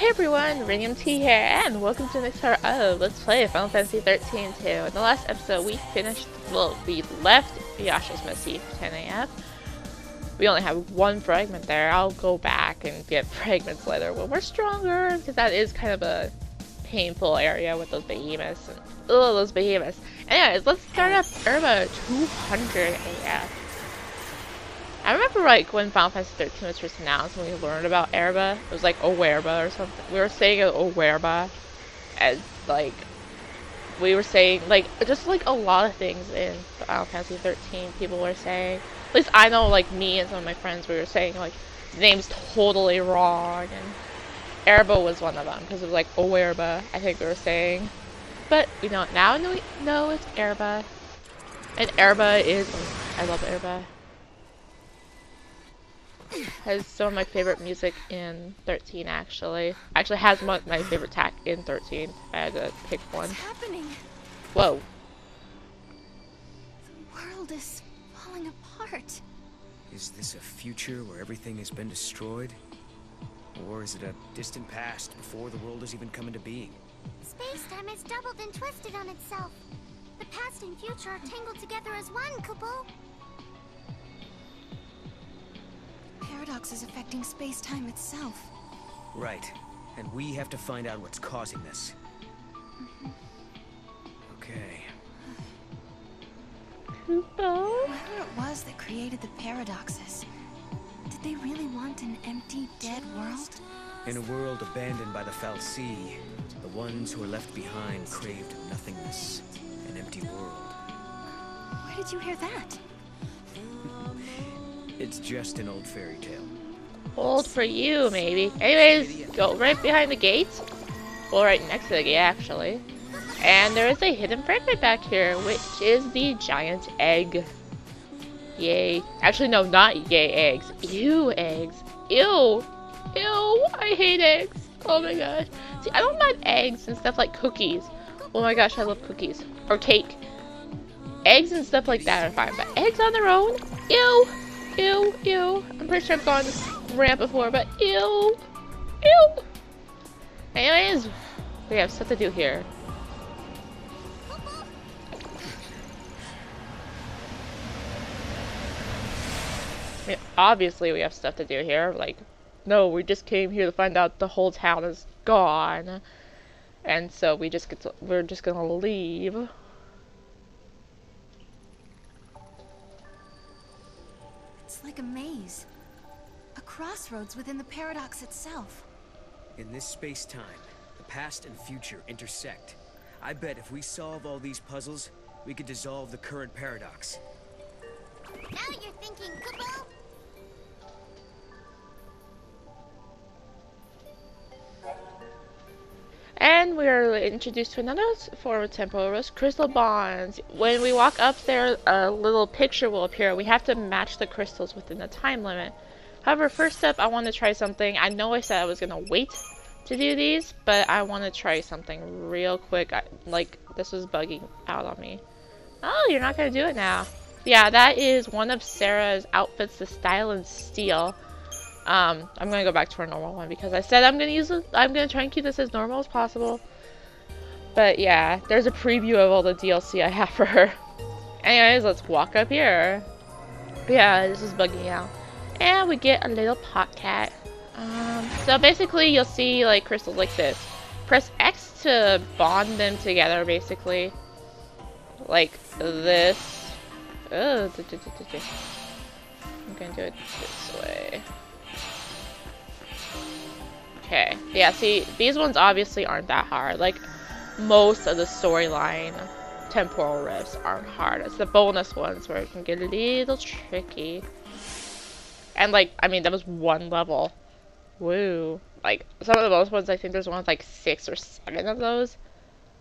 Hey everyone, rinimt here, and welcome to the next part of Let's Play Final Fantasy XIII-2. In the last episode, we left Yasha's Messy 10 AF. We only have one fragment there. I'll go back and get fragments later when we're stronger, because that is kind of a painful area with those behemoths. And, those behemoths. Anyways, let's start up Oerba 200 AF. I remember like when Final Fantasy 13 was first announced, when we learned about Oerba, it was like Oerba or something. We were saying Oerba, and like we were saying like just like a lot of things in Final Fantasy 13 people were saying. At least I know, like me and some of my friends, we were saying like the name's totally wrong, and Oerba was one of them because it was like Oerba, I think we were saying. But we know now we know it's Oerba, and Oerba is I love Oerba. Has some of my favorite music in 13 actually. Actually has my favorite attack in 13 if I had to pick one. What's happening? Whoa. The world is falling apart. Is this a future where everything has been destroyed? Or is it a distant past before the world has even come into being? Space-time has doubled and twisted on itself. The past and future are tangled together as one, Kupo. Paradox is affecting space-time itself. Right. And we have to find out what's causing this. Okay. Kupo? Whoever it was that created the paradoxes, did they really want an empty, dead world? In a world abandoned by the Fal'Cie, the ones who were left behind craved nothingness, an empty world. Where did you hear that? It's just an old fairy tale. Old for you, maybe. Anyways, go right behind the gate. Well, right next to the gate, actually. And there is a hidden fragment back here, which is the giant egg. Yay. Actually, no, not yay eggs. Ew, eggs. Ew. Ew, I hate eggs. Oh my gosh. See, I don't mind eggs and stuff like cookies. Oh my gosh, I love cookies. Or cake. Eggs and stuff like that are fine, but eggs on their own? Ew. Ew, ew. I'm pretty sure I've gone this ramp before, but ew. Ew. Anyways, we have stuff to do here. I mean, obviously we have stuff to do here. Like, no, we just came here to find out the whole town is gone. And so we're just gonna leave. It's like a maze. A crossroads within the paradox itself. In this space-time, the past and future intersect. I bet if we solve all these puzzles, we could dissolve the current paradox. Now you're thinking, Kupo. And we are introduced to another form of temporal risk, crystal bonds. When we walk up there, a little picture will appear. We have to match the crystals within the time limit. However, first step, I want to try something. I know I said I was going to wait to do these, but I want to try something real quick. Like, this was bugging out on me. Oh, you're not going to do it now. Yeah, that is one of Sarah's outfits, the Style and Steel. I'm gonna go back to our normal one because I said I'm gonna try and keep this as normal as possible. But yeah, there's a preview of all the DLC I have for her. Anyways, let's walk up here. Yeah, this is bugging out. And we get a little pot cat. So basically you'll see like crystals like this. Press X to bond them together basically. Like this. Oh, I'm gonna do it this way. Okay, yeah, see, these ones obviously aren't that hard. Like, most of the storyline temporal rifts aren't hard. It's the bonus ones where it can get a little tricky. And, like, I mean, that was one level. Woo. Like, some of the bonus ones, I think there's one with, like, 6 or 7 of those.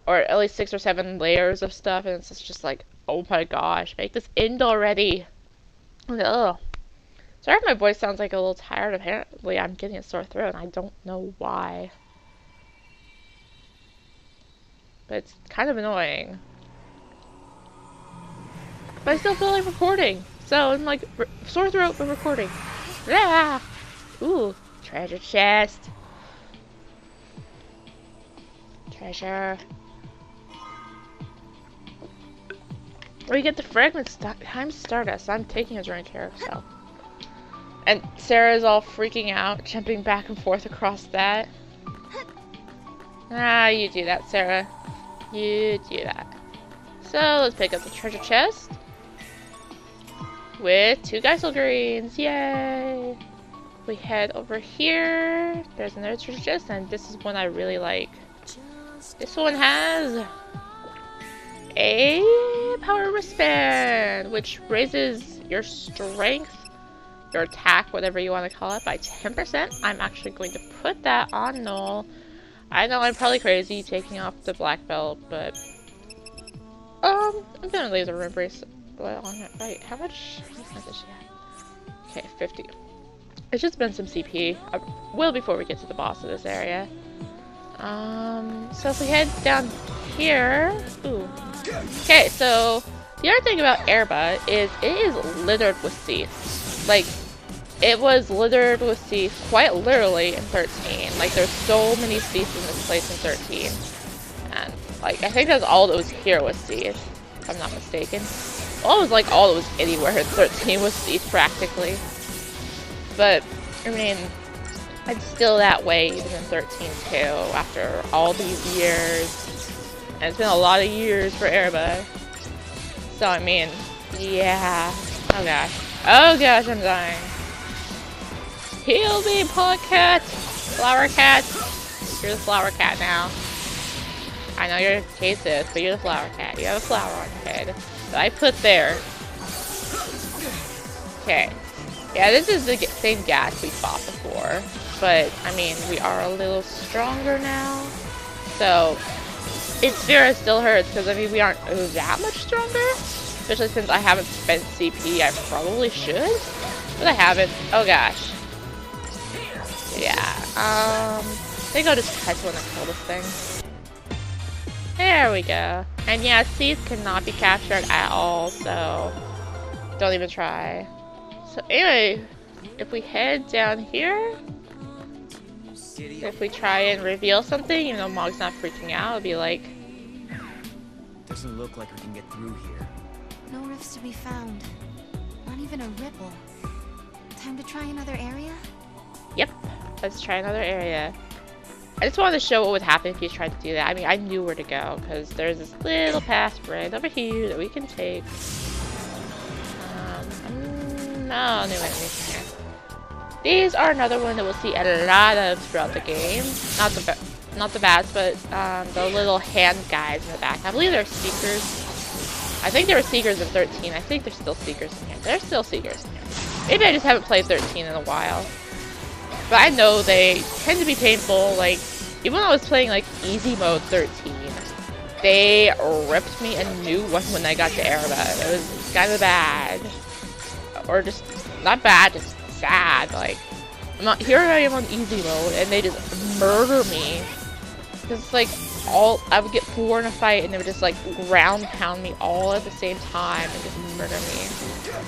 Or at least 6 or 7 layers of stuff, and it's just like, oh my gosh, make this end already. Ugh. Sorry if my voice sounds like a little tired. Apparently I'm getting a sore throat and I don't know why. But it's kind of annoying. But I still feel like recording. So I'm like, sore throat but recording. Yeah. Ooh, treasure chest. treasure. We get the fragments. Time Stardust. I'm taking a drink here, so. And Sarah's all freaking out, jumping back and forth across that. Ah, you do that, Sarah. You do that. So, let's pick up the treasure chest. With 2 Geisel greens. Yay! We head over here. There's another treasure chest, and this is one I really like. This one has a power wristband, which raises your strength, your attack, whatever you want to call it, by 10%. I'm actually going to put that on Noel. I know I'm probably crazy taking off the black belt, but I'm gonna leave the rim bracelet on it. Wait, how much does she have? Okay, 50. It's just been some CP. I will before we get to the boss of this area. So if we head down here, ooh. Okay, so the other thing about Oerba is it is littered with thieves. Like, it was littered with thieves quite literally in 13. Like, there's so many thieves in this place in 13. And, like, I think that's all that was here was thieves, if I'm not mistaken. Well, it was like all that was anywhere in 13 was thieves, practically. But, I mean, it's still that way even in 13 too, after all these years. And it's been a lot of years for Oerba. So, I mean, yeah. Oh gosh. Oh gosh, I'm dying. Heal me, punk cat! Flower cat! You're the flower cat now. I know you're Casus, but you're the flower cat. You have a flower on your head that I put there. Okay. Yeah, this is the same gas we fought before. But, I mean, we are a little stronger now. So, it still hurts, because, I mean, we aren't that much stronger. Especially since I haven't spent CP. I probably should. But I haven't. Oh, gosh. Yeah. I think I'll just try to want to kill this thing. There we go. And yeah, seeds cannot be captured at all, so don't even try. So anyway, if we head down here, if we try and reveal something, even though Mog's not freaking out, it'll be like... Doesn't look like we can get through here. No rifts to be found. Not even a ripple. Time to try another area? Yep, let's try another area. I just wanted to show what would happen if you tried to do that. I mean, I knew where to go, because there's this little path right over here that we can take. No new enemies here. These are another one that we'll see a lot of throughout the game. Not the bats, but the little hand guys in the back. I believe they're seekers. I think they were seekers in 13. I think they're still seekers in here. They're still seekers in here. Maybe I just haven't played 13 in a while. But I know they tend to be painful. Like, even when I was playing like easy mode 13, they ripped me a new one when I got to Oerba. It was kind of bad. Or just, not bad, just sad. Like, here I am on easy mode, and they just murder me. It's like, I would get 4 in a fight, and they would just like ground pound me all at the same time, and just murder me.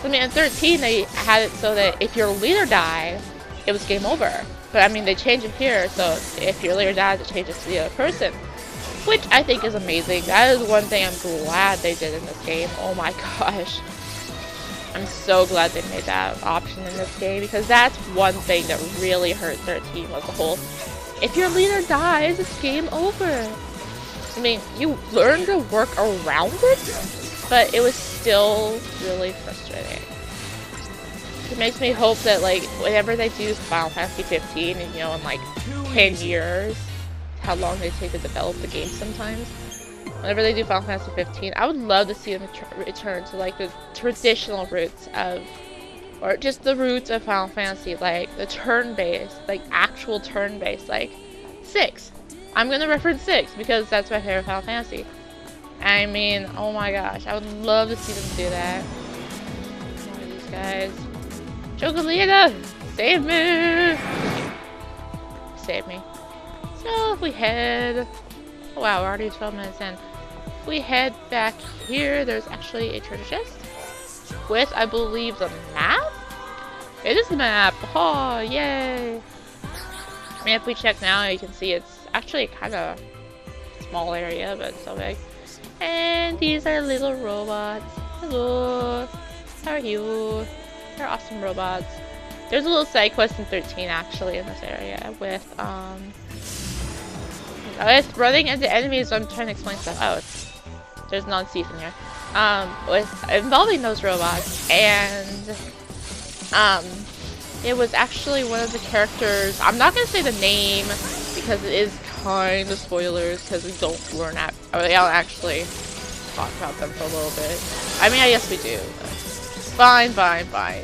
So, I mean, in 13, they had it so that if your leader died, it was game over. But, I mean, they changed it here, so if your leader dies, it changes to the other person. Which I think is amazing. That is one thing I'm glad they did in this game. Oh my gosh. I'm so glad they made that option in this game, because that's one thing that really hurt 13 was the whole, if your leader dies, it's game over. I mean, you learn to work around it, but it was still really frustrating. It makes me hope that, like, whenever they do Final Fantasy 15, and, you know, in like 10 years, how long they take to develop the game sometimes. Whenever they do Final Fantasy 15, I would love to see them return to like the traditional roots of, or just the roots of Final Fantasy, like the turn-based, like actual turn-based, like 6. I'm gonna reference 6 because that's my favorite Final Fantasy. I mean, oh my gosh, I would love to see them do that. One of these guys. Chocolina! Save me! Save me. So if we head... Oh, wow, we're already 12 minutes in. If we head back here, there's actually a treasure chest with, I believe, the map? It is the map! Oh, yay! I mean, if we check now, you can see it's actually kind of... It's small area, but it's so big. And these are little robots. Hello. How are you? They're awesome robots. There's a little side quest in 13 actually in this area with running into enemies. I'm trying to explain stuff. Oh, there's non-thief in here. With involving those robots, and it was actually one of the characters. I'm not gonna say the name because it is kind of spoilers because we don't learn that. We don't actually talk about them for a little bit. I mean, I guess we do. Fine.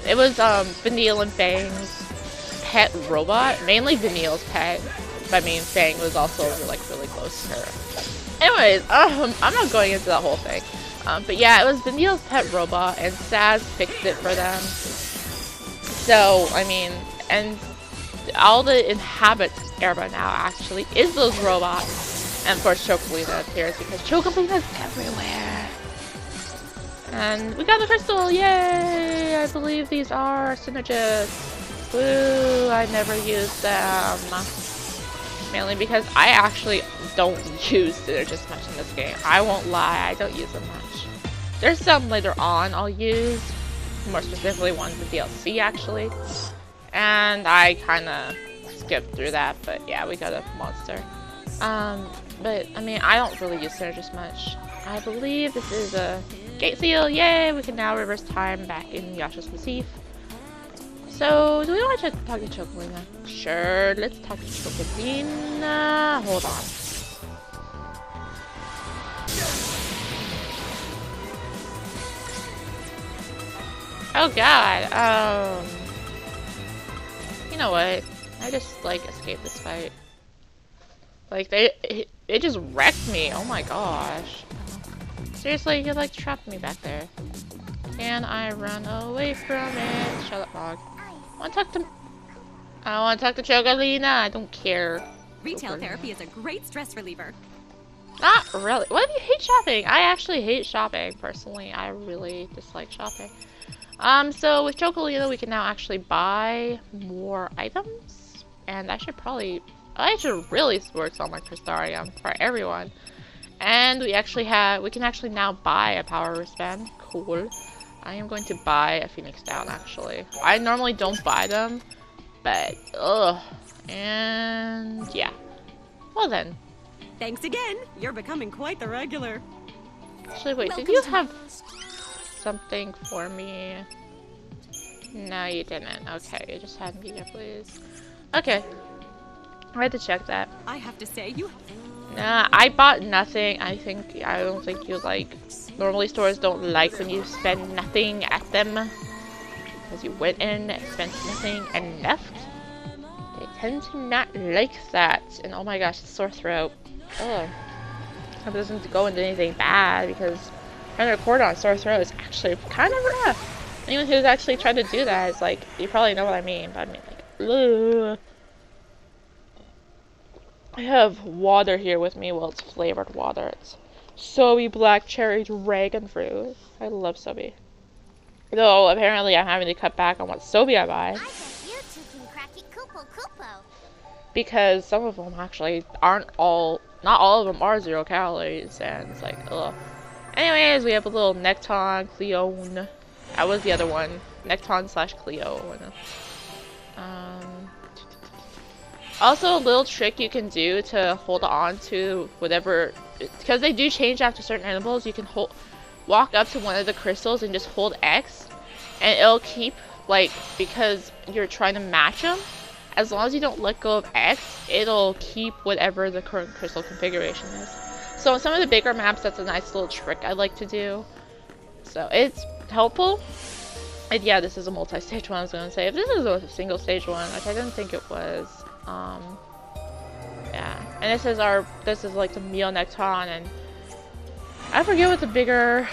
It was Vanille and Fang's pet robot, mainly Vanille's pet. I mean, Fang was also like really close to her. Anyways, I'm not going into that whole thing. But yeah, it was Vanille's pet robot, and Saz fixed it for them. So I mean, and all the inhabits Oerba now actually is those robots, and of course Chocolina appears because Chocolina's everywhere. And we got the crystal! Yay! I believe these are synergists. Woo! I never use them. Mainly because I actually don't use synergists much in this game. I won't lie, I don't use them much. There's some later on I'll use. More specifically ones in DLC actually. And I kinda skipped through that, but yeah, we got a monster. But I mean, I don't really use synergists much. I believe this is a gate seal. Yay! We can now reverse time back in Yasha's Massif. So, do we want to talk to Chocolina? Sure, let's talk to Chocolina. Hold on. Oh god, you know what? I just, like, escaped this fight. Like, it just wrecked me. Oh my gosh. Seriously, you like trapped me back there. Can I run away from it? Shut up, dog. I want to talk to Chocolina. I don't care. Retail therapy is a great stress reliever. Not really. What if you hate shopping? I actually hate shopping, personally. I really dislike shopping. So with Chocolina, we can now actually buy more items. And I should really work on my Crystarium for everyone. And we can actually now buy a power wristband. Cool. I am going to buy a Phoenix Down, actually. I normally don't buy them, but, ugh. And, yeah. Well then. Thanks again. You're becoming quite the regular. Actually, wait, did you have something for me? No, you didn't. Okay, you just had me here, please. Okay. I had to check that. I have to say, you... Nah, I bought nothing. I don't think you like... Normally stores don't like when you spend nothing at them. Because you went in, spent nothing, and left. They tend to not like that. And oh my gosh, the sore throat. Ugh. I hope it doesn't go into anything bad, because trying to record on sore throat is actually kind of rough. Anyone who's actually tried to do that is like, you probably know what I mean, but I mean like, ugh. I have water here with me. Well, it's flavored water. It's Sobe Black Cherry Dragon Fruit. I love Sobe. Though, apparently I'm having to cut back on what Sobe I buy. I bet you two can crack it Kupo Kupo. Because some of them actually not all of them are 0 calories, and it's like, ugh. Anyways, we have a little Necton, Cleone. That was the other one. Necton / Cleone. Also, a little trick you can do to hold on to whatever, because they do change after certain intervals. You can walk up to one of the crystals and just hold X, and it'll keep, like, because you're trying to match them. As long as you don't let go of X, it'll keep whatever the current crystal configuration is. So on some of the bigger maps, that's a nice little trick I like to do. So it's helpful. And yeah, this is a multi-stage one, I was going to say. If this is a single stage one, which I didn't think it was, yeah. And this is like the Meal Necton, and I forget what the bigger,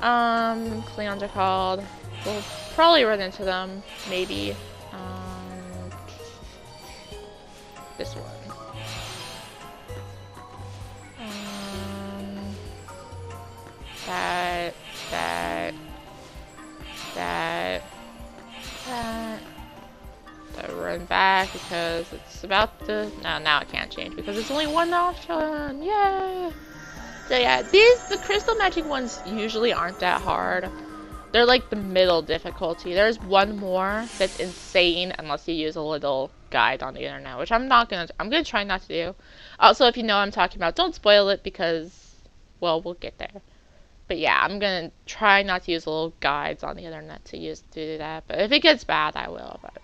Cleons are called. We'll probably run into them, maybe. This one. That. I run back because because it's about to... No, now it can't change because it's only one option. Yay! So yeah, the crystal magic ones usually aren't that hard. They're like the middle difficulty. There's one more that's insane unless you use a little guide on the internet, which I'm gonna try not to do. Also, if you know what I'm talking about, don't spoil it because, well, we'll get there. But yeah, I'm gonna try not to use little guides on the internet to do that. But if it gets bad, I will. But